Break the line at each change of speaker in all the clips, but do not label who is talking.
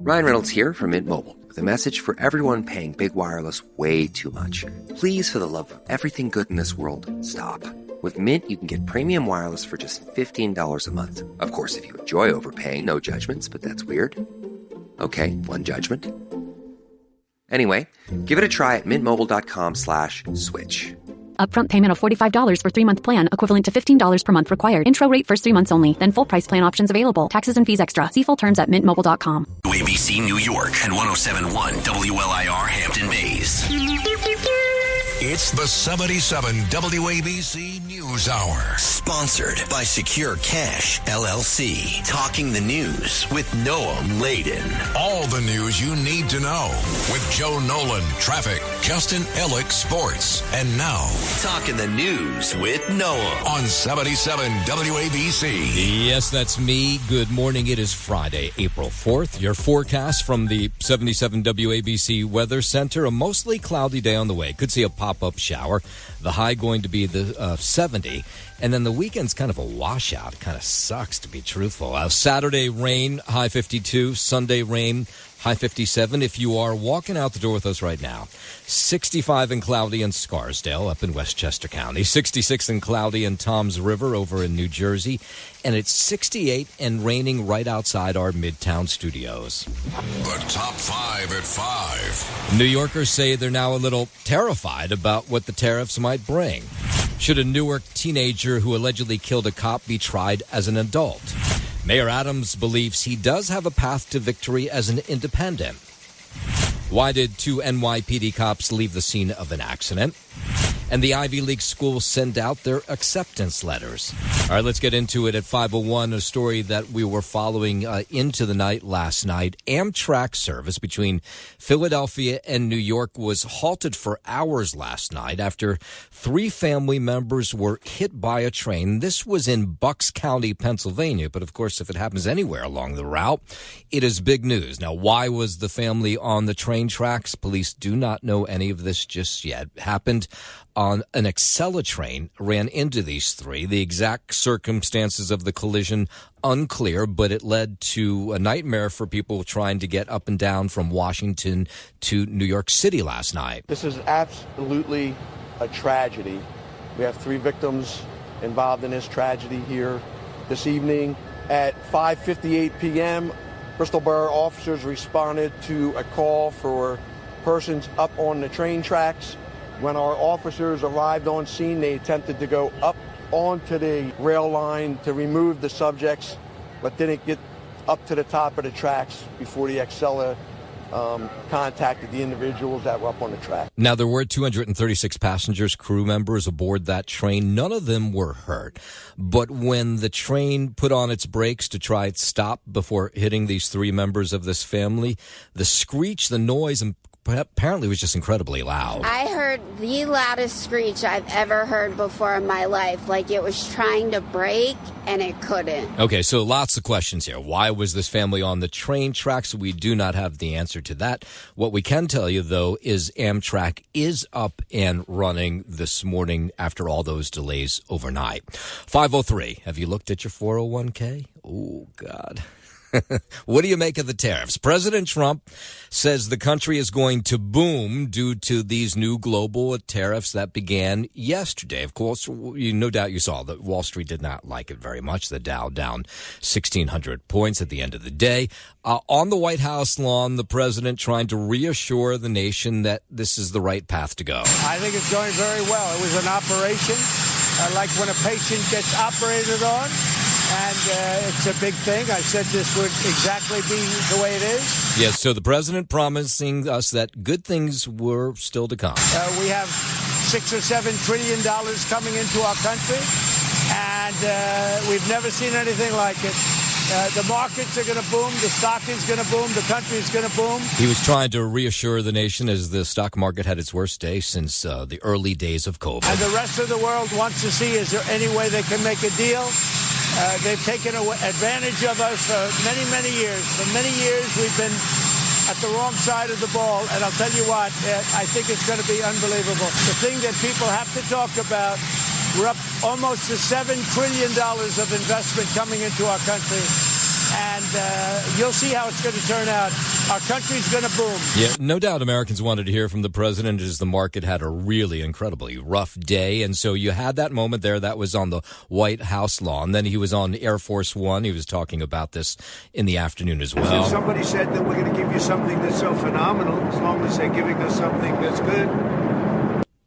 Ryan Reynolds here from Mint Mobile with a message for everyone paying big wireless way too much. Please, for the love of everything good in this world, stop. With Mint, you can get premium wireless for just $15 a month. Of course, if you enjoy overpaying, no judgments, but that's weird. Okay, one judgment. Anyway, give it a try at mintmobile.com/switch.
Upfront payment of $45 for 3-month plan, equivalent to $15 per month required. Intro rate first 3 months only, then full price plan options available. Taxes and fees extra. See full terms at mintmobile.com.
WABC New York and 107.1 WLIR Hampton Bays. It's the 77 WABC News Hour. Sponsored by Secure Cash, LLC. Talking the news with Noam Laden. All the news you need to know with Joe Nolan, traffic, Justin Ellick, sports. And now, Talking the news with Noam on 77 WABC.
Yes, that's me. Good morning. It is Friday, April 4th. Your forecast from the 77 WABC Weather Center. A mostly cloudy day on the way. Could see a pop-up shower. The high going to be the 70. And then the weekend's kind of a washout. It kind of sucks, to be truthful. Saturday, rain, high 52. Sunday, rain, high 57. If you are walking out the door with us right now, 65 and cloudy in Scarsdale up in Westchester County, 66 and cloudy in Toms River over in New Jersey, and it's 68 and raining right outside our Midtown studios.
The top 5 at 5.
New Yorkers say they're now a little terrified about what the tariffs might bring. Should a Newark teenager who allegedly killed a cop be tried as an adult? Mayor Adams believes he does have a path to victory as an independent. Why did 2 NYPD cops leave the scene of an accident? And the Ivy League schools send out their acceptance letters. All right, let's get into it at 5:01, a story that we were following into the night last night. Amtrak service between Philadelphia and New York was halted for hours last night after 3 family members were hit by a train. This was in Bucks County, Pennsylvania, but of course, if it happens anywhere along the route, it is big news. Now, why was the family on the train tracks? Police do not know any of this just yet. It happened on an Acela train, ran into these 3. The exact circumstances of the collision unclear, but it led to a nightmare for people trying to get up and down from Washington to New York City last night.
This is absolutely a tragedy. We have 3 victims involved in this tragedy here this evening. At 5:58 p.m., Bristol Borough officers responded to a call for persons up on the train tracks. When our officers arrived on scene, they attempted to go up onto the rail line to remove the subjects, but didn't get up to the top of the tracks before the Acela contacted the individuals that were up on the track.
Now, there were 236 passengers, crew members aboard that train. None of them were hurt. But when the train put on its brakes to try to stop before hitting these 3 members of this family, the screech, the noise, and apparently was just incredibly loud.
I heard the loudest screech I've ever heard before in my life. Like it was trying to brake and it couldn't.
Okay, so lots of questions here. Why was this family on the train tracks? We do not have the answer to that. What we can tell you, though, is Amtrak is up and running this morning after all those delays overnight. 5:03, have you looked at your 401k? Oh, God. What do you make of the tariffs? President Trump says the country is going to boom due to these new global tariffs that began yesterday. Of course, no doubt you saw that Wall Street did not like it very much. The Dow down 1,600 points at the end of the day. On the White House lawn, the president trying to reassure the nation that this is the right path to go.
I think it's going very well. It was an operation like when a patient gets operated on. And it's a big thing. I said this would exactly be the way it is.
Yes, so the president promising us that good things were still to come.
We have $6 or $7 trillion coming into our country, and we've never seen anything like it. The markets are going to boom. The stock is going to boom. The country is going to boom.
He was trying to reassure the nation as the stock market had its worst day since the early days of COVID.
And the rest of the world wants to see, is there any way they can make a deal? They've taken advantage of us for many, many years. For many years, we've been at the wrong side of the ball. And I'll tell you what, I think it's going to be unbelievable. The thing that people have to talk about, we're up almost to $7 trillion of investment coming into our country. And you'll see how it's going to turn out. our country's going to boom.
Yeah, no doubt Americans wanted to hear from the president as the market had a really incredibly rough day. And so you had that moment there. That was on the White House lawn. Then he was on Air Force One. He was talking about this in the afternoon as well.
So somebody said that we're going to give you something that's so phenomenal, as long as they're giving us something that's good.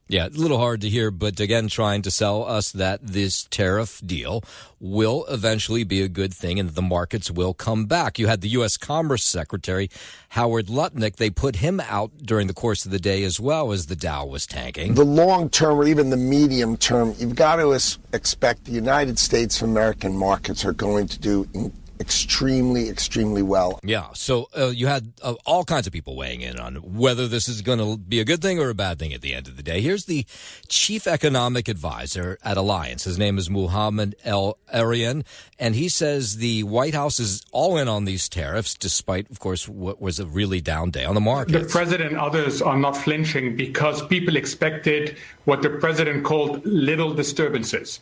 Yeah, it's a little hard to hear, but again, trying to sell us that this tariff deal will eventually be a good thing and the markets will come back. You had the U.S. Commerce Secretary, Howard Lutnick. They put him out during the course of the day as well as the Dow was tanking.
The long term or even the medium term, you've got to expect the United States of American markets are going to do extremely, extremely well.
Yeah, so you had all kinds of people weighing in on whether this is going to be a good thing or a bad thing at the end of the day. Here's the chief economic advisor at Alliance. His name is Muhammad El Arian, and he says the White House is all in on these tariffs, despite, of course, what was a really down day on the market.
The president and others are not flinching because people expected what the president called little disturbances,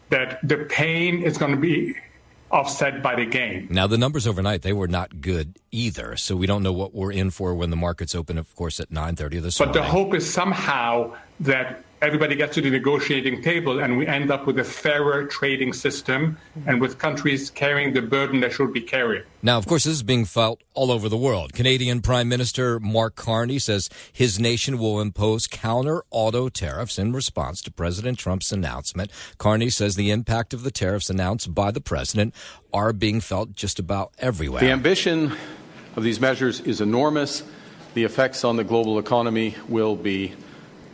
that the pain is going to be offset by the gain.
Now, the numbers overnight, they were not good either, so we don't know what we're in for when the markets open, of course, at 9:30 this morning.
But the hope is somehow that everybody gets to the negotiating table and we end up with a fairer trading system and with countries carrying the burden they should be carrying.
Now, of course, this is being felt all over the world. Canadian Prime Minister Mark Carney says his nation will impose counter-auto tariffs in response to President Trump's announcement. Carney says the impact of the tariffs announced by the president are being felt just about everywhere.
The ambition of these measures is enormous. The effects on the global economy will be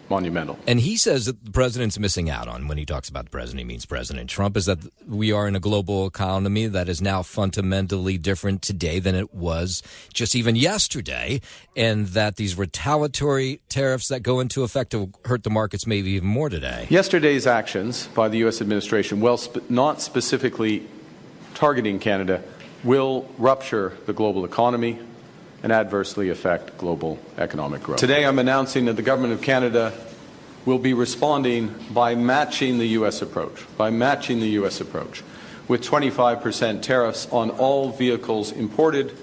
monumental.
And he says that the president's missing out on, when he talks about the president, he means President Trump, is that we are in a global economy that is now fundamentally different today than it was just even yesterday, and that these retaliatory tariffs that go into effect will hurt the markets maybe even more today.
Yesterday's actions by the U.S. administration, while not specifically targeting Canada, will rupture the global economy and adversely affect global economic growth. Today I'm announcing that the Government of Canada will be responding by matching the U.S. approach, with 25% tariffs on all vehicles imported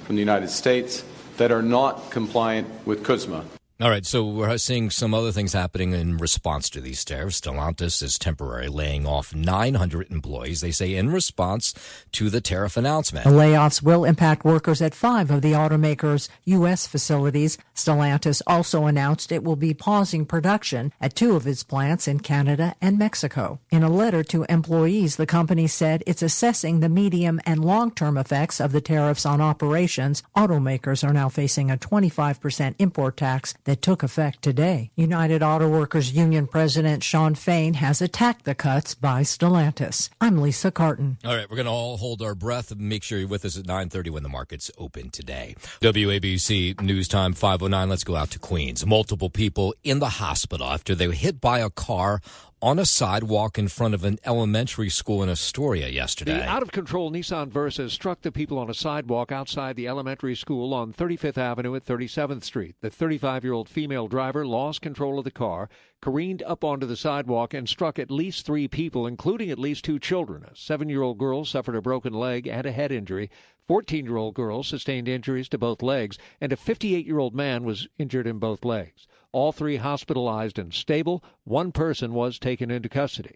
from the United States that are not compliant with CUSMA.
All right, so we're seeing some other things happening in response to these tariffs. Stellantis is temporarily laying off 900 employees, they say, in response to the tariff announcement.
The layoffs will impact workers at 5 of the automaker's U.S. facilities. Stellantis also announced it will be pausing production at 2 of its plants in Canada and Mexico. In a letter to employees, the company said it's assessing the medium and long-term effects of the tariffs on operations. Automakers are now facing a 25% import tax that took effect today. United Auto Workers Union President Shawn Fain has attacked the cuts by Stellantis. I'm Lisa Carton.
All right, we're going to all hold our breath and make sure you're with us at 9:30 when the markets open today. WABC News Time 5:09. Let's go out to Queens. Multiple people in the hospital after they were hit by a car on a sidewalk in front of an elementary school in Astoria yesterday.
The out-of-control Nissan Versa struck the people on a sidewalk outside the elementary school on 35th Avenue at 37th Street. The 35-year-old female driver lost control of the car, careened up onto the sidewalk, and struck at least 3 people, including at least 2 children. A 7-year-old girl suffered a broken leg and a head injury. 14-year-old girl sustained injuries to both legs, and a 58-year-old man was injured in both legs. All 3 hospitalized and stable. 1 person was taken into custody.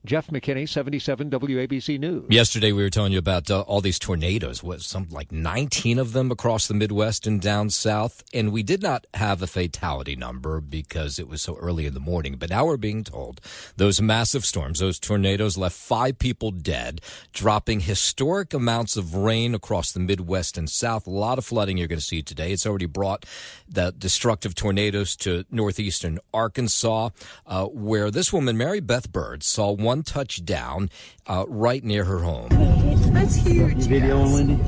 Jeff McKinney, 77 WABC News.
Yesterday we were telling you about all these tornadoes, something like 19 of them across the Midwest and down south, and we did not have a fatality number because it was so early in the morning, but now we're being told those massive storms, those tornadoes left 5 people dead, dropping historic amounts of rain across the Midwest and south. A lot of flooding you're going to see today. It's already brought the destructive tornadoes to northeastern Arkansas, where this woman, Mary Beth Bird, saw one touchdown right near her home.
That's huge.
Video, Wendy?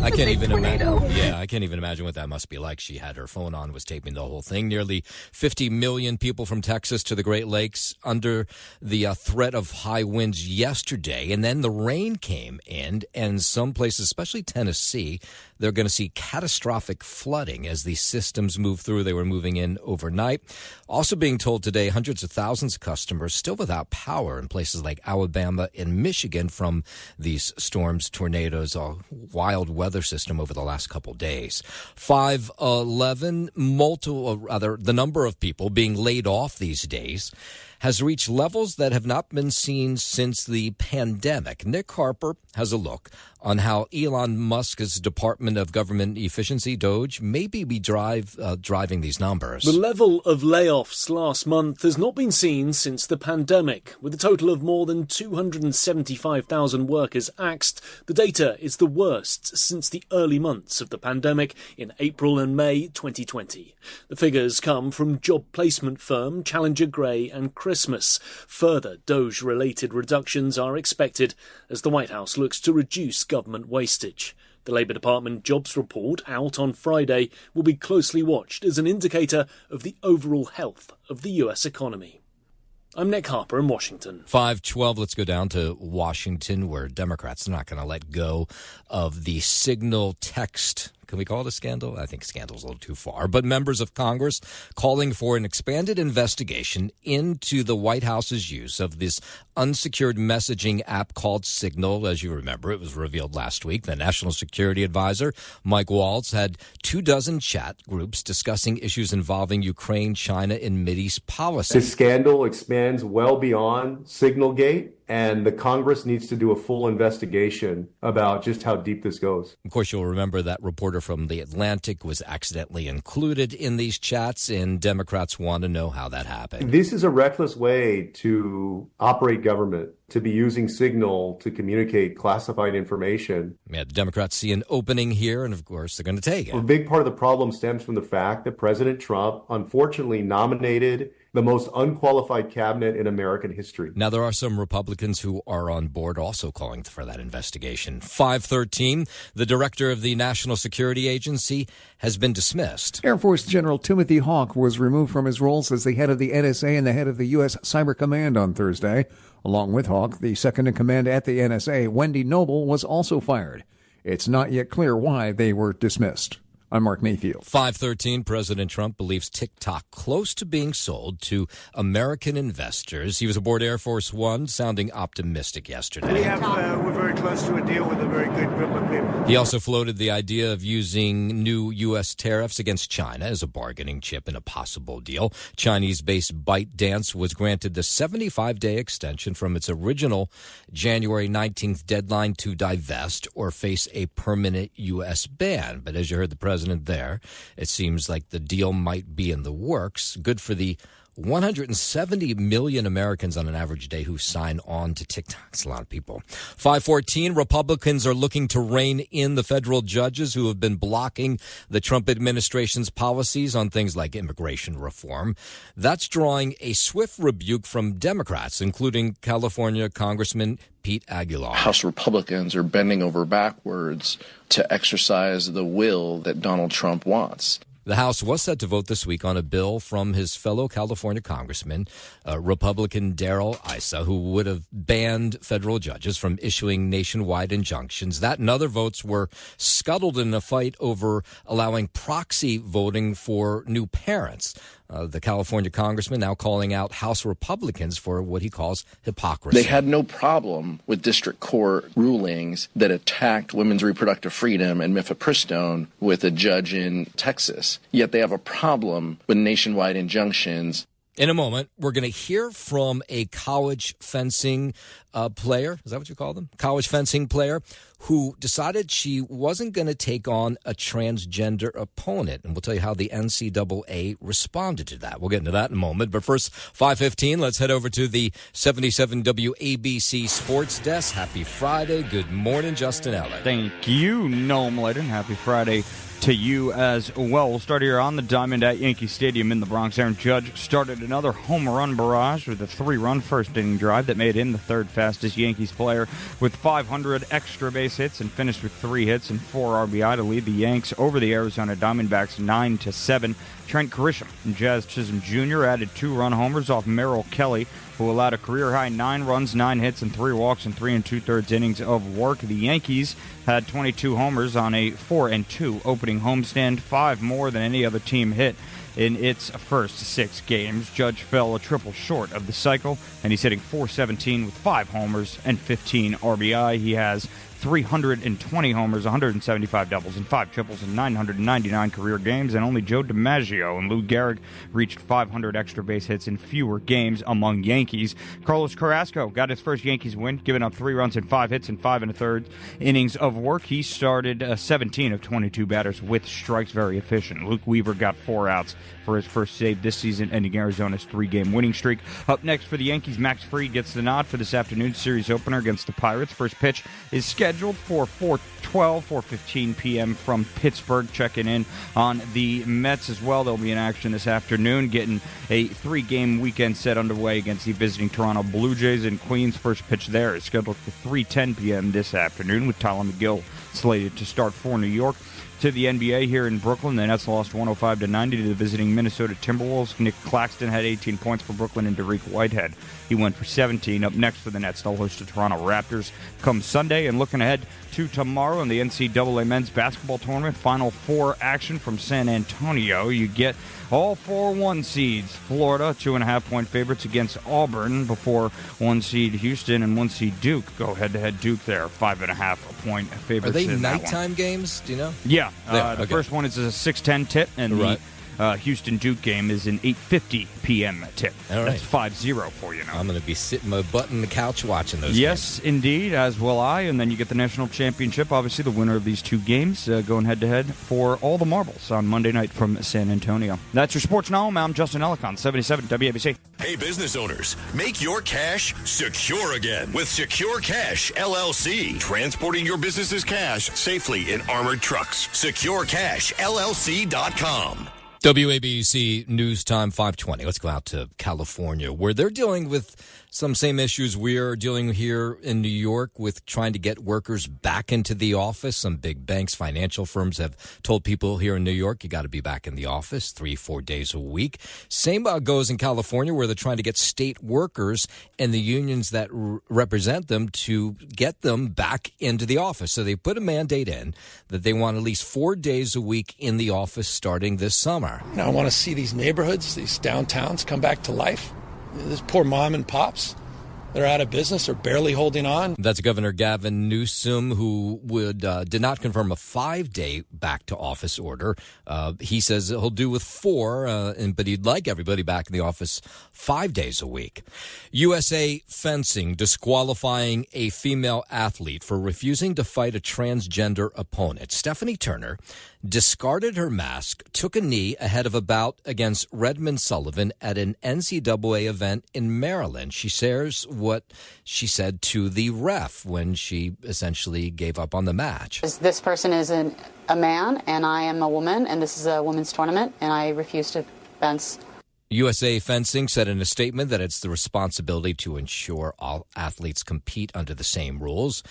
I can't even imagine. Yeah, I can't even imagine what that must be like. She had her phone on, was taping the whole thing. Nearly 50 million people from Texas to the Great Lakes under the threat of high winds yesterday. And then the rain came in, and some places, especially Tennessee, they're going to see catastrophic flooding as these systems move through. They were moving in overnight. Also being told today, hundreds of thousands of customers still without power in places like Alabama and Michigan from these storms, tornadoes, a wild weather system over the last couple days. 511, the number of people being laid off these days has reached levels that have not been seen since the pandemic. Nick Harper has a look on how Elon Musk's Department of Government Efficiency, DOGE, may be driving these numbers.
The level of layoffs last month has not been seen since the pandemic. With a total of more than 275,000 workers axed, the data is the worst since the early months of the pandemic in April and May 2020. The figures come from job placement firm Challenger Gray and Christmas. Further DOGE-related reductions are expected as the White House looks to reduce government wastage. The Labour Department jobs report out on Friday will be closely watched as an indicator of the overall health of the US economy. I'm Nick Harper in Washington.
512, let's go down to Washington, where Democrats are not going to let go of the Signal text. Can we call it a scandal? I think scandal's a little too far. But members of Congress calling for an expanded investigation into the White House's use of this unsecured messaging app called Signal. As you remember, it was revealed last week. The National Security Advisor, Mike Waltz, had 24 chat groups discussing issues involving Ukraine, China, and Mideast policy.
This scandal expands well beyond Signalgate, and the Congress needs to do a full investigation about just how deep this goes.
Of course, you'll remember that reporter from The Atlantic was accidentally included in these chats, and Democrats want to know how that happened.
This is a reckless way to operate government, to be using Signal to communicate classified information.
Yeah, the Democrats see an opening here, and of course, they're going to take it.
A big part of the problem stems from the fact that President Trump unfortunately nominated the most unqualified cabinet in American history.
Now, there are some Republicans who are on board also calling for that investigation. 513, the director of the National Security Agency has been dismissed.
Air Force General Timothy Hawk was removed from his roles as the head of the NSA and the head of the U.S. Cyber Command on Thursday. Along with Hawk, the second-in-command at the NSA, Wendy Noble, was also fired. It's not yet clear why they were dismissed. I'm Mark Mayfield.
513, President Trump believes TikTok close to being sold to American investors. He was aboard Air Force One, sounding optimistic yesterday.
We're very close to a deal with a very good group of people.
He also floated the idea of using new U.S. tariffs against China as a bargaining chip in a possible deal. Chinese-based ByteDance was granted the 75-day extension from its original January 19th deadline to divest or face a permanent U.S. ban. But as you heard the president there, it seems like the deal might be in the works. Good for the 170 million Americans on an average day who sign on to TikTok. It's a lot of people. 514, Republicans are looking to rein in the federal judges who have been blocking the Trump administration's policies on things like immigration reform. That's drawing a swift rebuke from Democrats, including California Congressman Pete Aguilar.
House Republicans are bending over backwards to exercise the will that Donald Trump wants.
The House was set to vote this week on a bill from his fellow California congressman, Republican Darrell Issa, who would have banned federal judges from issuing nationwide injunctions. That and other votes were scuttled in a fight over allowing proxy voting for new parents. The California congressman now calling out House Republicans for what he calls hypocrisy.
They had no problem with district court rulings that attacked women's reproductive freedom and mifepristone with a judge in Texas. Yet they have a problem with nationwide injunctions.
In a moment, we're going to hear from a college fencing player. Is that what you call them? College fencing player who decided she wasn't going to take on a transgender opponent. And we'll tell you how the NCAA responded to that. We'll get into that in a moment. But first, 5:15, let's head over to the 77 WABC Sports Desk. Happy Friday. Good morning, Justin Eller.
Thank you, Noam Layden. Happy Friday to you as well. We'll start here on the diamond at Yankee Stadium in the Bronx. Aaron Judge started another home run barrage with a 3-run first-inning drive that made him the third fastest Yankees player with 500 extra base hits and finished with 3 hits and 4 RBI to lead the Yanks over the Arizona Diamondbacks 9-7. Trent Grisham and Jazz Chisholm Jr. added 2-run homers off Merrill Kelly, who allowed a career-high 9 runs, 9 hits, and 3 walks in 3 2/3 innings of work. The Yankees had 22 homers on a 4-2 opening homestand, 5 more than any other team hit in its first 6 games. Judge fell a triple short of the cycle, and he's hitting .417 with 5 homers and 15 RBI. He has 320 homers, 175 doubles, and 5 triples in 999 career games, and only Joe DiMaggio and Lou Gehrig reached 500 extra base hits in fewer games among Yankees. Carlos Carrasco got his first Yankees win, giving up 3 runs and 5 hits in 5 1/3 innings of work. He started 17 of 22 batters with strikes, very efficient. Luke Weaver got 4 outs for his first save this season, ending Arizona's 3-game winning streak. Up next for the Yankees, Max Fried gets the nod for this afternoon's series opener against the Pirates. First pitch is scheduled for 4:15 p.m. from Pittsburgh. Checking in on the Mets as well. They'll be in action this afternoon, getting a 3-game weekend set underway against the visiting Toronto Blue Jays in Queens. First pitch there is scheduled for 3:10 p.m. this afternoon, with Tyler McGill slated to start for New York. To the NBA here in Brooklyn, the Nets lost 105-90 to the visiting Minnesota Timberwolves. Nick Claxton had 18 points for Brooklyn, and Derek Whitehead, he went for 17. Up next for the Nets, they'll host the Toronto Raptors come Sunday. And looking ahead to tomorrow in the NCAA men's basketball tournament, Final Four action from San Antonio. You get all 4 1 seeds. Florida, 2.5-point favorites against Auburn, before 1 seed Houston and 1 seed Duke go head-to-head. Duke there, 5.5-point favorites.
Are they nighttime games? Do you know?
Yeah. The first one is a 6:10 tip, and the Houston-Duke game is an 8:50 p.m. tip.
All right.
That's 5-0 for you now.
I'm going to be sitting my butt on the couch watching those
Yes, indeed, as will I. And then you get the national championship. Obviously, the winner of these 2 games going head-to-head for all the marbles on Monday night from San Antonio. That's your Sports Now. I'm Justin Ellicott, 77 WABC.
Hey, business owners, make your cash secure again with Secure Cash, LLC. Transporting your business's cash safely in armored trucks. SecureCashLLC.com.
WABC News Time 520. Let's go out to California, where they're dealing with some same issues we are dealing here in New York with trying to get workers back into the office. Some big banks, financial firms have told people here in New York, you got to be back in the office 3-4 days a week. Same goes in California, where they're trying to get state workers and the unions that represent them to get them back into the office. So they put a mandate in that they want at least 4 days a week in the office starting this summer.
Now, I want to see these neighborhoods, these downtowns come back to life. These poor mom and pops, they're out of business or barely holding on.
That's Governor Gavin Newsom, who did not confirm a 5-day back-to-office order. He says he'll do with 4, but he'd like everybody back in the office 5 days a week. USA Fencing disqualifying a female athlete for refusing to fight a transgender opponent. Stephanie Turner discarded her mask, took a knee ahead of a bout against Redmond Sullivan at an NCAA event in Maryland. She shares what she said to the ref when she essentially gave up on the match.
This person is a man, and I am a woman, and this is a women's tournament, and I refuse to fence.
USA Fencing said in a statement that it's the responsibility to ensure all athletes compete under the same rules.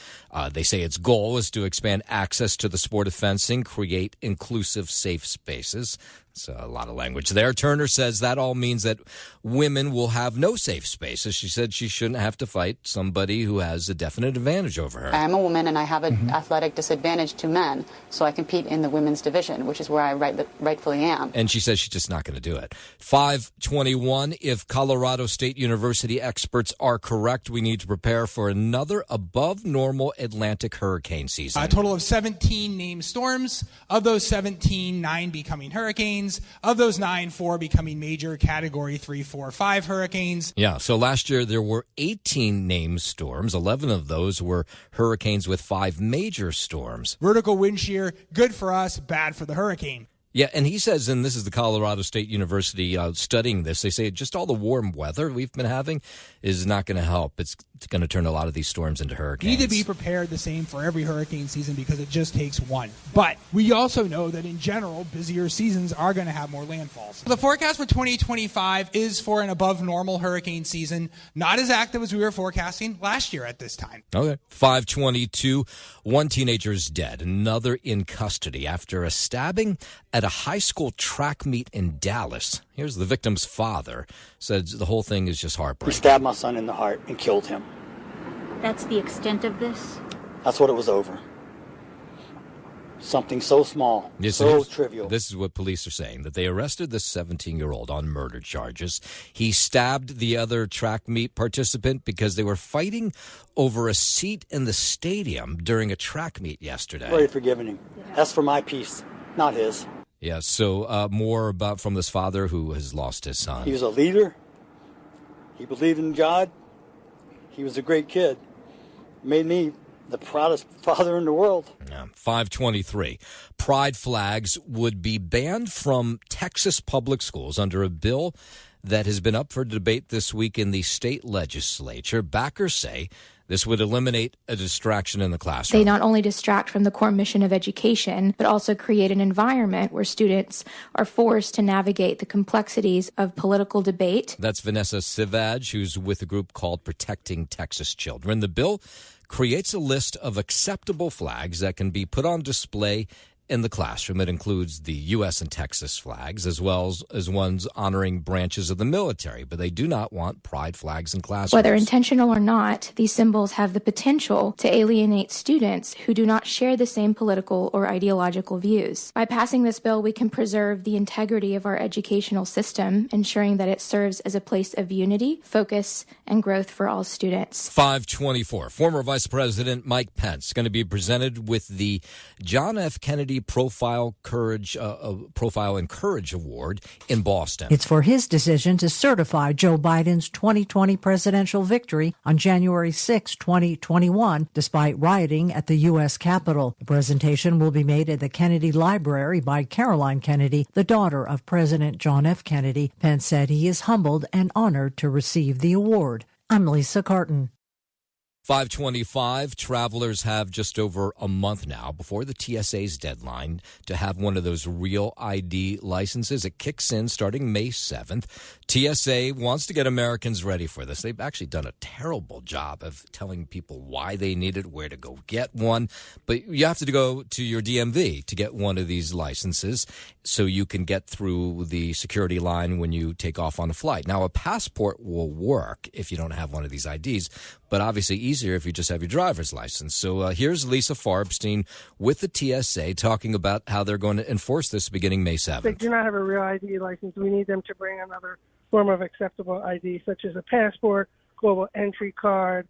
They say its goal is to expand access to the sport of fencing, create inclusive, safe spaces. It's a lot of language there. Turner says that all means that women will have no safe spaces. She said she shouldn't have to fight somebody who has a definite advantage over her.
I am a woman, and I have an athletic disadvantage to men, so I compete in the women's division, which is where I rightfully am.
And she says she's just not going to do it. 521, if Colorado State University experts are correct, we need to prepare for another above-normal Atlantic hurricane season.
A total of 17 named storms. Of those 17, 9 becoming hurricanes. Of those 9, 4 becoming major Category 3, 4, 5 hurricanes.
Yeah, so last year there were 18 named storms. 11 of those were hurricanes with 5 major storms.
Vertical wind shear, good for us, bad for the hurricane.
Yeah, and he says, and this is the Colorado State University studying this, they say just all the warm weather we've been having is not going to help. It's going to turn a lot of these storms into hurricanes.
You need to be prepared the same for every hurricane season because it just takes one. But we also know that in general, busier seasons are going to have more landfalls. The forecast for 2025 is for an above normal hurricane season, not as active as we were forecasting last year at this time.
Okay. 522, one teenager is dead, another in custody after a stabbing at a high school track meet in Dallas. Here's the victim's father, says the whole thing is just heartbreaking.
He stabbed my son in the heart and killed him.
That's the extent of this?
That's what it was over. Something so small, so trivial.
This is what police are saying, that they arrested the 17-year-old on murder charges. He stabbed the other track meet participant because they were fighting over a seat in the stadium during a track meet yesterday.
I've already forgiven him. That's for my peace, not his.
Yeah, so more about from this father who has lost his son.
He was a leader. He believed in God. He was a great kid. Made me the proudest father in the world.
Yeah. 523. Pride flags would be banned from Texas public schools under a bill that has been up for debate this week in the state legislature. Backers say this would eliminate a distraction in the classroom.
They not only distract from the core mission of education, but also create an environment where students are forced to navigate the complexities of political debate.
That's Vanessa Sivaj, who's with a group called Protecting Texas Children. The bill creates a list of acceptable flags that can be put on display in the classroom. It includes the U.S. and Texas flags, as well as ones honoring branches of the military, but they do not want pride flags in classrooms.
Whether intentional or not, these symbols have the potential to alienate students who do not share the same political or ideological views. By passing this bill, we can preserve the integrity of our educational system, ensuring that it serves as a place of unity, focus, and growth for all students.
524. Former Vice President Mike Pence going to be presented with the John F. Kennedy Profile and Courage Award in Boston.
It's for his decision to certify Joe Biden's 2020 presidential victory on January 6, 2021, despite rioting at the U.S. Capitol. The presentation will be made at the Kennedy Library by Caroline Kennedy, the daughter of President John F. Kennedy. Pence said he is humbled and honored to receive the award. I'm Lisa Carton.
525, travelers have just over a month now before the TSA's deadline to have one of those Real ID licenses. It kicks in starting May 7th. TSA wants to get Americans ready for this. They've actually done a terrible job of telling people why they need it, where to go get one. But you have to go to your DMV to get one of these licenses so you can get through the security line when you take off on a flight. Now, a passport will work if you don't have one of these IDs, but obviously easier if you just have your driver's license. So here's Lisa Farbstein with the TSA talking about how they're going to enforce this beginning May 7th.
They do not have a Real ID license. We need them to bring another form of acceptable ID, such as a passport, global entry card,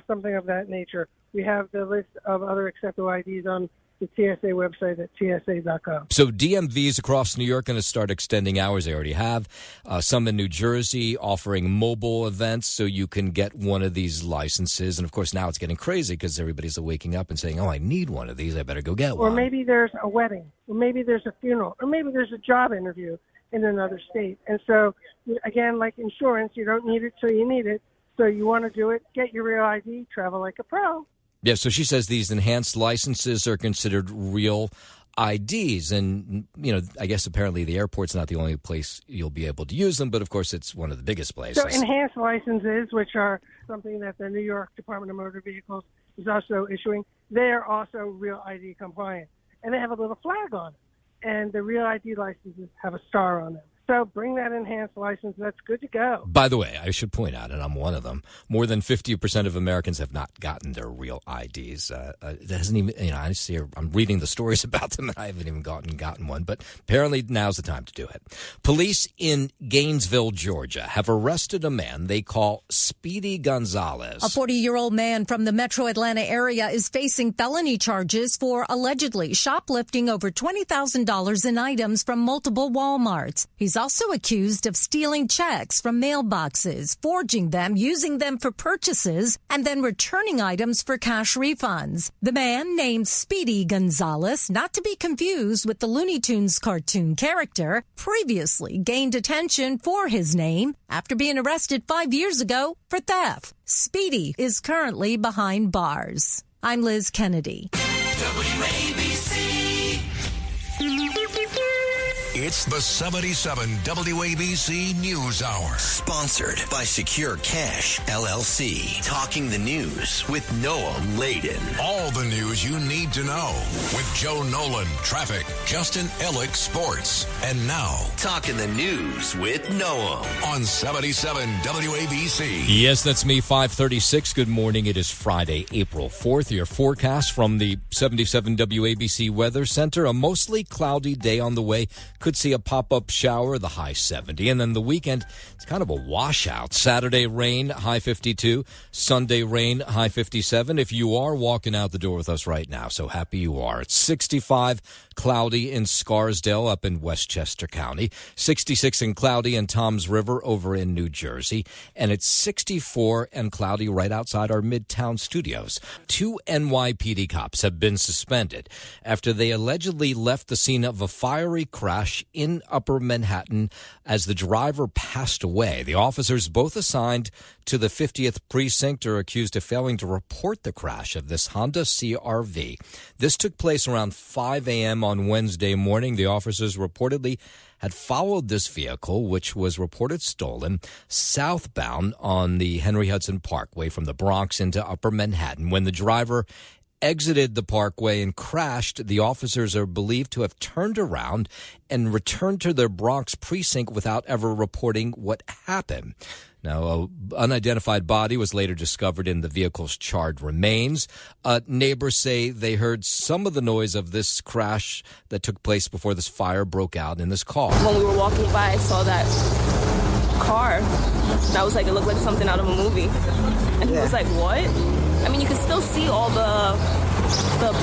something of that nature. We have the list of other acceptable IDs on the TSA website at tsa.gov.
So DMVs across New York are going to start extending hours. They already have. Some in New Jersey offering mobile events so you can get one of these licenses. And, of course, now it's getting crazy because everybody's waking up and saying, oh, I need one of these. I better go get one.
Or maybe there's a wedding, or maybe there's a funeral, or maybe there's a job interview in another state. And so, again, like insurance, you don't need it till you need it. So you want to do it, get your Real ID, travel like a pro.
Yeah, so she says these enhanced licenses are considered real IDs. And, you know, I guess apparently the airport's not the only place you'll be able to use them, but of course it's one of the biggest places.
So enhanced licenses, which are something that the New York Department of Motor Vehicles is also issuing, they are also Real ID compliant. And they have a little flag on it. And the Real ID licenses have a star on them. So bring that enhanced license. That's good to go.
By the way, I should point out, and I'm one of them, more than 50% of Americans have not gotten their Real IDs. It hasn't even, you know, I'm reading the stories about them, and I haven't even gotten one. But apparently now's the time to do it. Police in Gainesville, Georgia, have arrested a man they call Speedy Gonzalez.
A 40-year-old man from the metro Atlanta area is facing felony charges for allegedly shoplifting over $20,000 in items from multiple Walmarts. He's also accused of stealing checks from mailboxes, forging them, using them for purchases, and then returning items for cash refunds. The man, named Speedy Gonzalez, not to be confused with the Looney Tunes cartoon character, previously gained attention for his name after being arrested 5 years ago for theft. Speedy is currently behind bars. I'm Liz Kennedy.
WABC. It's the 77 WABC News Hour. Sponsored by Secure Cash, LLC. Talking the news with Noam Laden. All the news you need to know with Joe Nolan, traffic, Justin Ellick, sports. And now, Talking the News with Noam on 77 WABC.
Yes, that's me, 536. Good morning. It is Friday, April 4th. Your forecast from the 77 WABC Weather Center. A mostly cloudy day on the way. Could see a pop-up shower, the high 70. And then the weekend, it's kind of a washout. Saturday rain, high 52. Sunday rain, high 57. If you are walking out the door with us right now, so happy you are. It's 65, cloudy in Scarsdale up in Westchester County. 66 and cloudy in Toms River over in New Jersey. And it's 64 and cloudy right outside our Midtown studios. 2 NYPD cops have been suspended after they allegedly left the scene of a fiery crash in Upper Manhattan as the driver passed away. The officers, both assigned to the 50th Precinct, are accused of failing to report the crash of this Honda CR-V. This took place around 5 a.m. on Wednesday morning. The officers reportedly had followed this vehicle, which was reported stolen, southbound on the Henry Hudson Parkway from the Bronx into Upper Manhattan. When the driver exited the parkway and crashed, the officers are believed to have turned around and returned to their Bronx precinct without ever reporting what happened. Now, an unidentified body was later discovered in the vehicle's charred remains. Neighbors say they heard some of the noise of this crash that took place before this fire broke out in this car.
When we were walking by, I saw that car. That was like, it looked like something out of a movie. And he was like, what? I mean, you can still see all the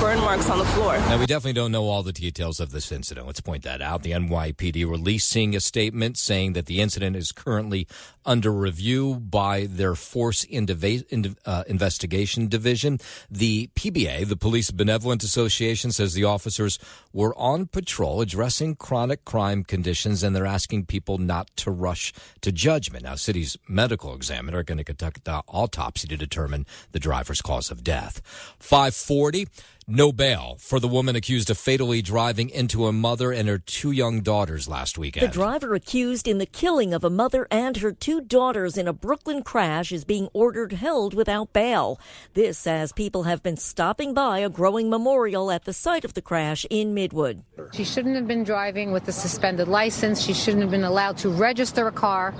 burn marks on the floor.
Now, we definitely don't know all the details of this incident. Let's point that out. The NYPD releasing a statement saying that the incident is currently under review by their Force Investigation Division. The PBA, the Police Benevolent Association, says the officers were on patrol addressing chronic crime conditions, and they're asking people not to rush to judgment. Now, city's medical examiner are going to conduct the autopsy to determine the driver's cause of death. 540. No bail for the woman accused of fatally driving into a mother and her 2 young daughters last weekend.
The driver accused in the killing of a mother and her 2 daughters in a Brooklyn crash is being ordered held without bail. This as people have been stopping by a growing memorial at the site of the crash in Midwood.
She shouldn't have been driving with a suspended license. She shouldn't have been allowed to register a car.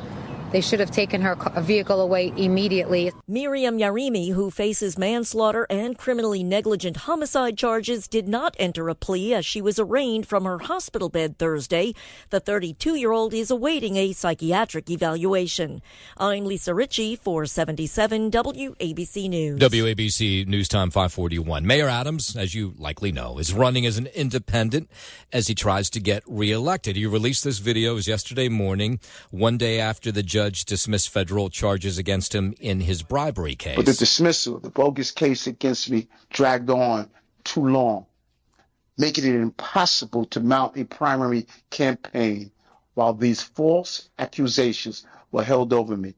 They should have taken her vehicle away immediately.
Miriam Yarimi, who faces manslaughter and criminally negligent homicide charges, did not enter a plea as she was arraigned from her hospital bed Thursday. The 32-year-old is awaiting a psychiatric evaluation. I'm Lisa Ritchie for 77 WABC News.
WABC News Time 541. Mayor Adams, as you likely know, is running as an independent as he tries to get reelected. He released this video. It was yesterday morning, one day after the judge dismissed federal charges against him in his bribery case.
But the dismissal, the bogus case against me, dragged on too long, making it impossible to mount a primary campaign while these false accusations were held over me.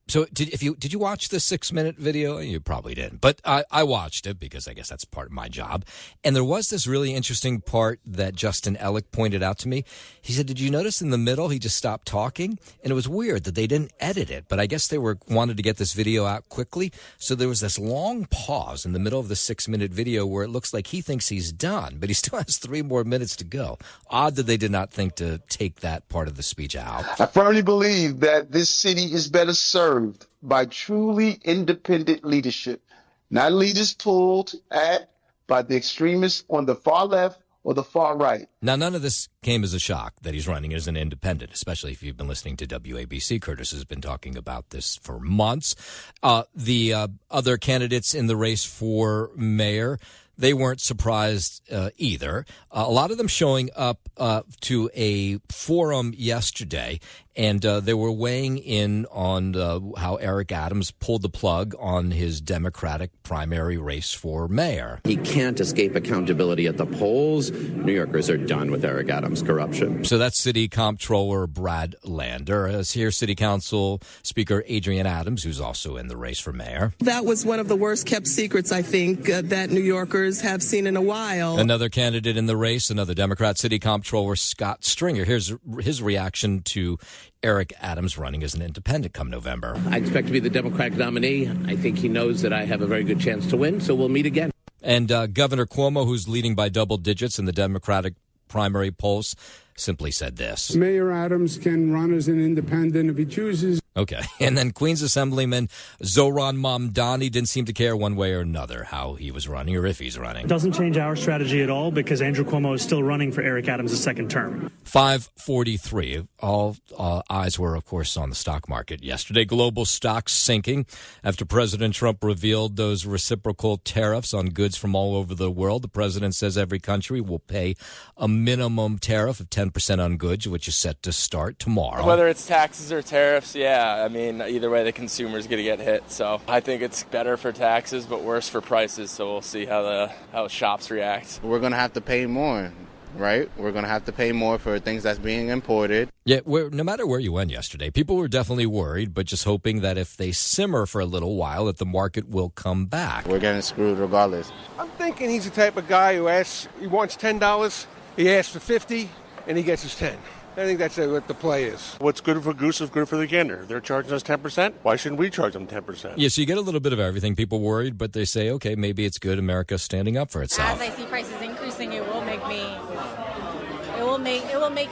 So did you watch the 6-minute video? You probably didn't, but I watched it because I guess that's part of my job. And there was this really interesting part that Justin Ellick pointed out to me. He said, did you notice in the middle he just stopped talking? And it was weird that they didn't edit it, but I guess they wanted to get this video out quickly. So there was this long pause in the middle of the 6-minute video where it looks like he thinks he's done, but he still has 3 more minutes to go. Odd that they did not think to take that part of the speech out.
I firmly believe that this city is better served by truly independent leadership, not leaders pulled at by the extremists on the far left or the far right.
Now, none of this came as a shock that he's running as an independent, especially if you've been listening to WABC. Curtis has been talking about this for months. The other candidates in the race for mayor, they weren't surprised either. A lot of them showing up to a forum yesterday, and they were weighing in on how Eric Adams pulled the plug on his Democratic primary race for mayor.
He can't escape accountability at the polls. New Yorkers are done with Eric Adams' corruption.
So that's City Comptroller Brad Lander. Here's City Council Speaker Adrian Adams, who's also in the race for mayor.
That was one of the worst kept secrets, I think, that New Yorkers have seen in a while.
Another candidate in the race, another Democrat, City Comptroller Scott Stringer. Here's his reaction to Eric Adams running as an independent come November.
I expect to be the Democratic nominee. I think he knows that I have a very good chance to win, so we'll meet again.
And Governor Cuomo, who's leading by double digits in the Democratic primary polls, simply said this.
Mayor Adams can run as an independent if he chooses.
Okay. And then Queens Assemblyman Zohran Mamdani didn't seem to care one way or another how he was running or if he's running.
It doesn't change our strategy at all because Andrew Cuomo is still running for Eric Adams' second term.
5:43. All eyes were, of course, on the stock market yesterday. Global stocks sinking after President Trump revealed those reciprocal tariffs on goods from all over the world. The president says every country will pay a minimum tariff of 10% on goods, which is set to start tomorrow.
Whether it's taxes or tariffs, I mean, either way, the consumer's going to get hit. So I think it's better for taxes, but worse for prices. So we'll see how shops react.
We're going to have to pay more, right? We're going to have to pay more for things that's being imported.
Yeah, no matter where you went yesterday, people were definitely worried, but just hoping that if they simmer for a little while, that the market will come back.
We're getting screwed regardless.
I'm thinking he's the type of guy who he wants $10, he asks for $50, and he gets his 10. I think that's what the play is.
What's good for goose is good for the gander. They're charging us 10%. Why shouldn't we charge them 10%?
Yeah, so you get a little bit of everything. People worried, but they say, okay, maybe it's good. America standing up for itself.
As I see prices increasing, it will make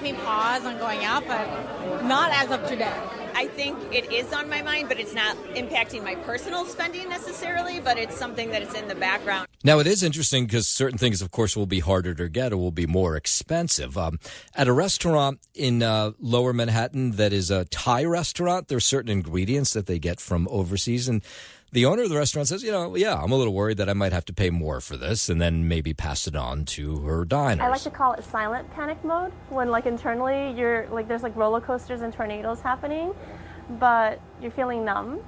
me pause on going out, but not as of today.
I think it is on my mind, but it's not impacting my personal spending necessarily, but it's something that is in the background.
Now, it is interesting because certain things, of course, will be harder to get or will be more expensive. At a restaurant in Lower Manhattan that is a Thai restaurant, there are certain ingredients that they get from overseas, and the owner of the restaurant says, I'm a little worried that I might have to pay more for this, and then maybe pass it on to her diners.
I like to call it silent panic mode, when internally there's roller coasters and tornadoes happening, but you're feeling numb.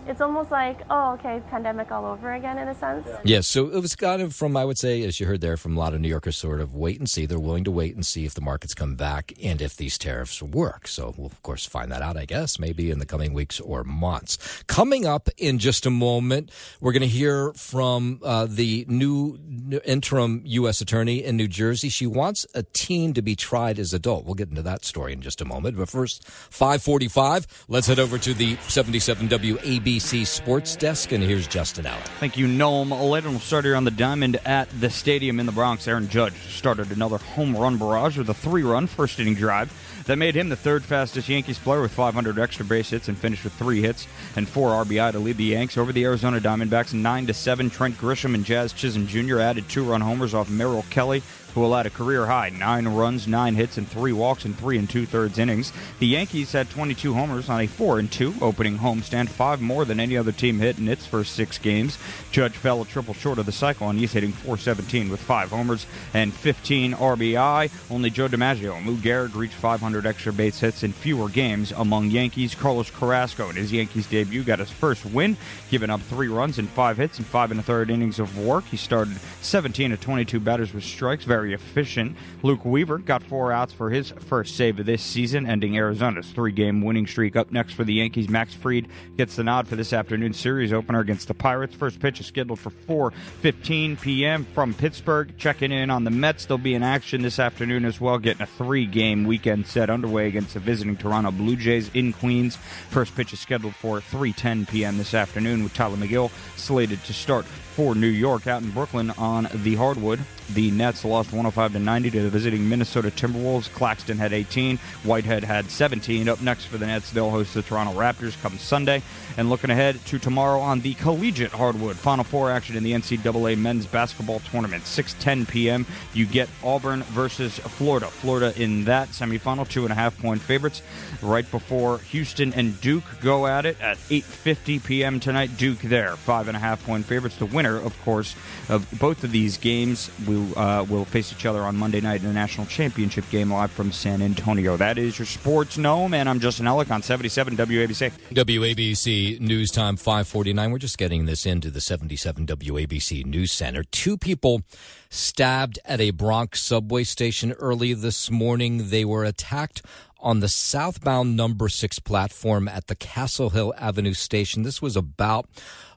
It's almost like, pandemic all over again in a sense.
Yes, so it was kind of from, I would say, as you heard there from a lot of New Yorkers, sort of wait and see. They're willing to wait and see if the markets come back and if these tariffs work. So we'll, of course, find that out, I guess, maybe in the coming weeks or months. Coming up in just a moment, we're going to hear from the new interim U.S. attorney in New Jersey. She wants a teen to be tried as adult. We'll get into that story in just a moment. But first, 5:45, let's head over to the 77 WABC Sports Desk, and here's Justin Allen.
Thank you, Noam. Later, we'll start here on the diamond at the stadium in the Bronx. Aaron Judge started another home run barrage with a 3-run first-inning drive that made him the third fastest Yankees player with 500 extra base hits and finished with 3 hits and 4 RBI to lead the Yanks over the Arizona Diamondbacks 9-7. Trent Grisham and Jazz Chisholm Jr. added 2-run homers off Merrill Kelly, who allowed a career-high 9 runs, 9 hits, and 3 walks in 3 2/3 innings. The Yankees had 22 homers on a 4-2 opening homestand, 5 more than any other team hit in its first 6 games. Judge fell a triple short of the cycle, and he's hitting .417 with 5 homers and 15 RBI. Only Joe DiMaggio and Lou Gehrig reached 500 extra base hits in fewer games among Yankees. Carlos Carrasco, in his Yankees debut, got his first win, giving up 3 runs and 5 hits and 5 1/3 innings of work. He started 17 of 22 batters with strikes, very efficient. Luke Weaver got 4 outs for his first save of this season, ending Arizona's 3-game winning streak. Up next for the Yankees, Max Fried gets the nod for this afternoon's series opener against the Pirates. First pitch is scheduled for 4:15 p.m. from Pittsburgh. Checking in on the Mets, they'll be in action this afternoon as well, getting a 3-game weekend set underway against the visiting Toronto Blue Jays in Queens. First pitch is scheduled for 3:10 p.m. this afternoon, with Tyler McGill slated to start for New York. Out in Brooklyn on the hardwood, the Nets lost 105-90 to the visiting Minnesota Timberwolves. Claxton had 18. Whitehead had 17. Up next for the Nets, they'll host the Toronto Raptors come Sunday. And looking ahead to tomorrow on the collegiate hardwood, Final Four action in the NCAA men's basketball tournament. 6:10 p.m. You get Auburn versus Florida. Florida in that semifinal, 2.5-point favorites. Right before Houston and Duke go at it at 8:50 p.m. tonight. Duke there, 5.5-point favorites. The winner, of course, of both of these games will face each other on Monday night in the national championship game live from San Antonio. That is your Sports Gnome, and I'm Justin Ellick on 77 WABC.
WABC News Time 5:49. We're just getting this into the 77 WABC News Center. 2 people stabbed at a Bronx subway station early this morning. They were attacked on the southbound number 6 platform at the Castle Hill Avenue station. This was about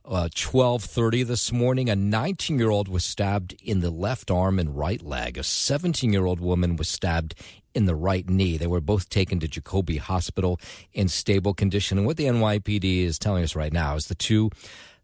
12:30 this morning. A 19-year-old was stabbed in the left arm and right leg. A 17-year-old woman was stabbed in the right knee. They were both taken to Jacoby Hospital in stable condition. And what the NYPD is telling us right now is the 2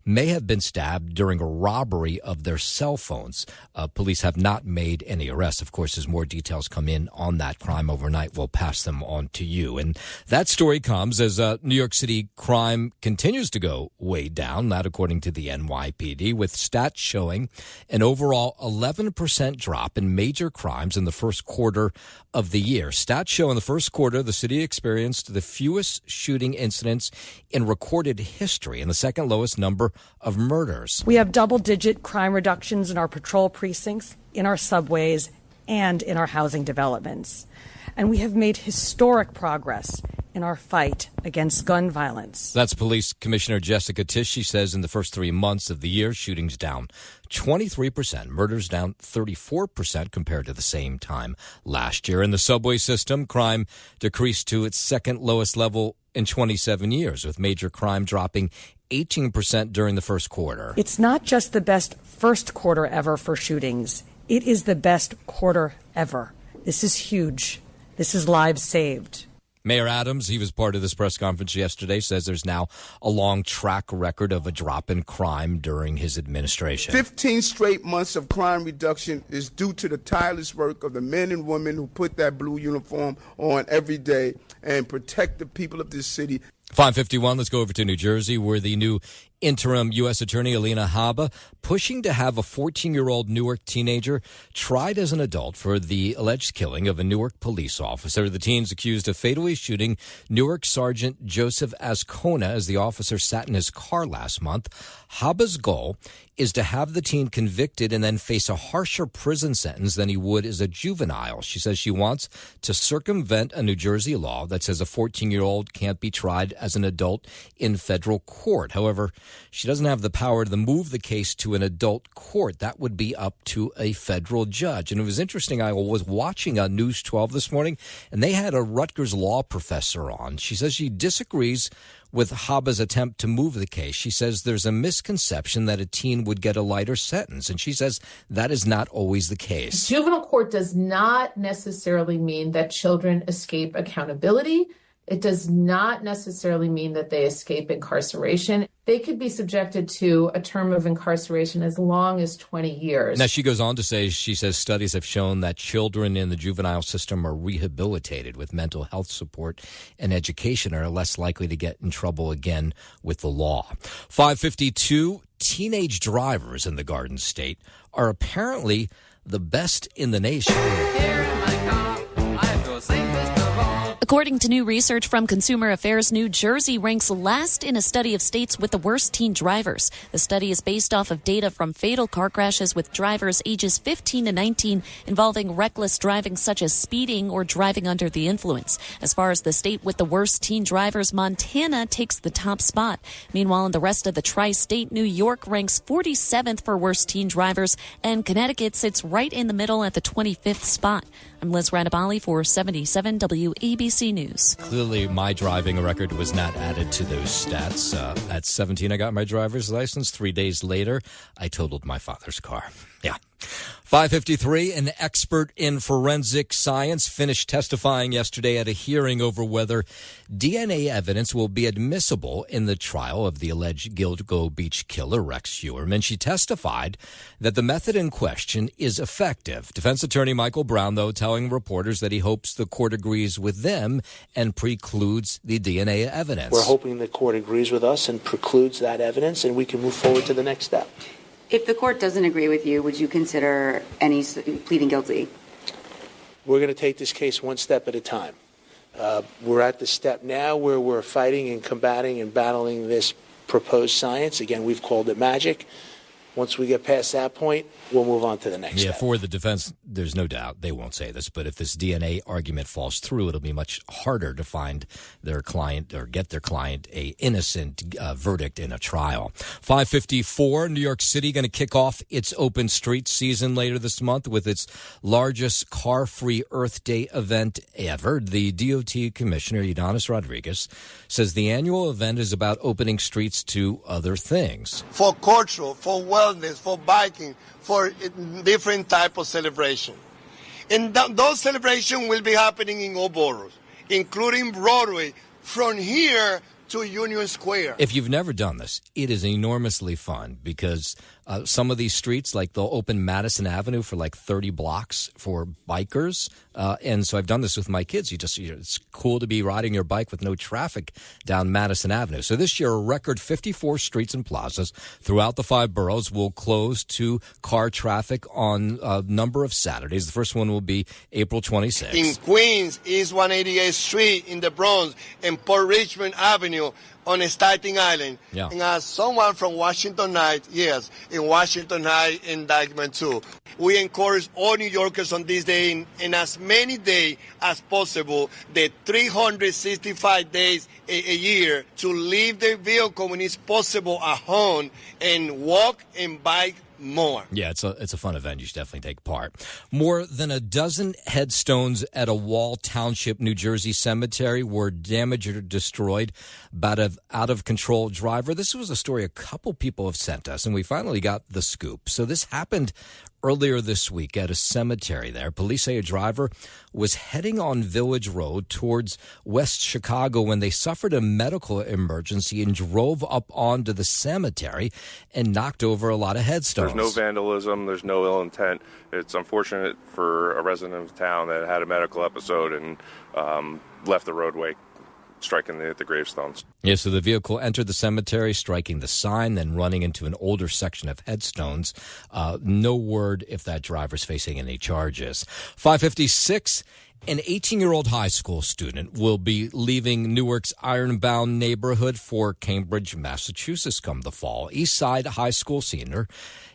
may have been stabbed during a robbery of their cell phones. Police have not made any arrests. Of course, as more details come in on that crime overnight, we'll pass them on to you. And that story comes as New York City crime continues to go way down, that according to the NYPD, with stats showing an overall 11% drop in major crimes in the first quarter of the year. Stats show in the first quarter, the city experienced the fewest shooting incidents in recorded history and the second lowest number of murders.
We have double-digit crime reductions in our patrol precincts, in our subways, and in our housing developments. And we have made historic progress in our fight against gun violence.
That's Police Commissioner Jessica Tisch. She says in the first 3 months of the year, shootings down 23%, murders down 34% compared to the same time last year. In the subway system, crime decreased to its second lowest level in 27 years, with major crime dropping 18% during the first quarter.
It's not just the best first quarter ever for shootings. It is the best quarter ever. This is huge. This is lives saved.
Mayor Adams, he was part of this press conference yesterday, says there's now a long track record of a drop in crime during his administration.
15 straight months of crime reduction is due to the tireless work of the men and women who put that blue uniform on every day and protect the people of this city.
5:51, let's go over to New Jersey, where the new interim U.S. Attorney Alina Habba pushing to have a 14-year-old Newark teenager tried as an adult for the alleged killing of a Newark police officer. The teen's accused of fatally shooting Newark Sergeant Joseph Ascona as the officer sat in his car last month. Habba's goal is to have the teen convicted and then face a harsher prison sentence than he would as a juvenile. She says she wants to circumvent a New Jersey law that says a 14-year-old can't be tried as an adult in federal court. However, she doesn't have the power to move the case to an adult court. That would be up to a federal judge. And it was interesting. I was watching on News 12 this morning, and they had a Rutgers law professor on. She says she disagrees with Habba's attempt to move the case. She says there's a misconception that a teen would get a lighter sentence, and she says that is not always the case.
Juvenile court does not necessarily mean that children escape accountability. It does not necessarily mean that they escape incarceration. They could be subjected to a term of incarceration as long as 20 years.
Now, she goes on to say, she says studies have shown that children in the juvenile system are rehabilitated with mental health support and education are less likely to get in trouble again with the law. 5:52, teenage drivers in the Garden State are apparently the best in the nation.
Here in my car, I feel safest of all. According to new research from Consumer Affairs, New Jersey ranks last in a study of states with the worst teen drivers. The study is based off of data from fatal car crashes with drivers ages 15 to 19 involving reckless driving such as speeding or driving under the influence. As far as the state with the worst teen drivers, Montana takes the top spot. Meanwhile, in the rest of the tri-state, New York ranks 47th for worst teen drivers, and Connecticut sits right in the middle at the 25th spot. I'm Liz Radabali for 77 WABC News.
Clearly, my driving record was not added to those stats. At 17, I got my driver's license. 3 days later, I totaled my father's car. Yeah. 5:53, an expert in forensic science finished testifying yesterday at a hearing over whether DNA evidence will be admissible in the trial of the alleged Gilgo Beach killer, Rex Heuermann. She testified that the method in question is effective. Defense attorney Michael Brown, though, telling reporters that he hopes the court agrees with them and precludes the DNA evidence.
We're hoping the court agrees with us and precludes that evidence, and we can move forward to the next step.
If the court doesn't agree with you, would you consider pleading guilty?
We're going to take this case one step at a time. We're at the step now where we're fighting and combating and battling this proposed science. Again, we've called it magic. Once we get past that point, we'll move on to the next step.
For the defense, there's no doubt they won't say this, but if this DNA argument falls through, it'll be much harder to find their client or get their client a innocent verdict in a trial. 5:54, New York City going to kick off its open street season later this month with its largest car-free Earth Day event ever. The DOT Commissioner, Udanis Rodriguez, says the annual event is about opening streets to other things.
For cultural, for wellness, for biking, for different type of celebration. And those celebrations will be happening in all boroughs, including Broadway, from here to Union Square.
If you've never done this, it is enormously fun because some of these streets, like they'll open Madison Avenue for like 30 blocks for bikers. And so I've done this with my kids. It's cool to be riding your bike with no traffic down Madison Avenue. So this year, a record 54 streets and plazas throughout the 5 boroughs will close to car traffic on a number of Saturdays. The first one will be April 26th.
In Queens, East 188th Street in the Bronx, and Port Richmond Avenue on Staten Island.
Yeah.
And as someone from Washington Heights, yes, in Washington Heights and Dyckman too. We encourage all New Yorkers on this day in as many days as possible, the 365 days a year, to leave their vehicle when it's possible at home and walk and bike more.
Yeah, it's a fun event. You should definitely take part. More than a dozen headstones at a Wall Township, New Jersey cemetery were damaged or destroyed by an out-of-control driver. This was a story a couple people have sent us, and we finally got the scoop. So this happened earlier this week at a cemetery there. Police say a driver was heading on Village Road towards West Chicago when they suffered a medical emergency and drove up onto the cemetery and knocked over a lot of headstones.
There's no vandalism. There's no ill intent. It's unfortunate for a resident of town that had a medical episode and left the roadway, striking the gravestones.
Yeah, so the vehicle entered the cemetery, striking the sign, then running into an older section of headstones. No word if that driver's facing any charges. 5:56. An 18-year-old high school student will be leaving Newark's Ironbound neighborhood for Cambridge, Massachusetts come the fall. East Side High School senior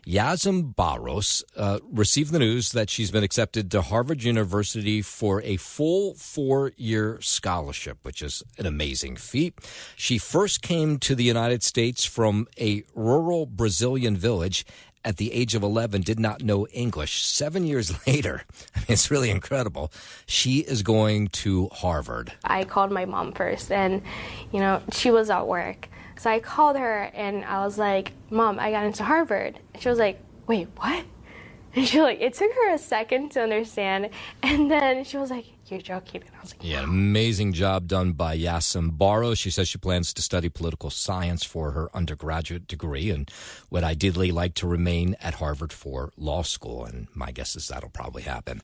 Yazim Barros received the news that she's been accepted to Harvard University for a full 4-year scholarship, which is an amazing feat. She first came to the United States from a rural Brazilian village at the age of 11, did not know English. 7 years later, it's really incredible, she is going to Harvard.
I called my mom first, and, she was at work. So I called her, and I was like, Mom, I got into Harvard. And she was like, wait, what? And she it took her a second to understand. And then she was like, you're joking. And I was like,
yeah, amazing job done by Yazim Barros. She says she plans to study political science for her undergraduate degree and would ideally like to remain at Harvard for law school. And my guess is that'll probably happen.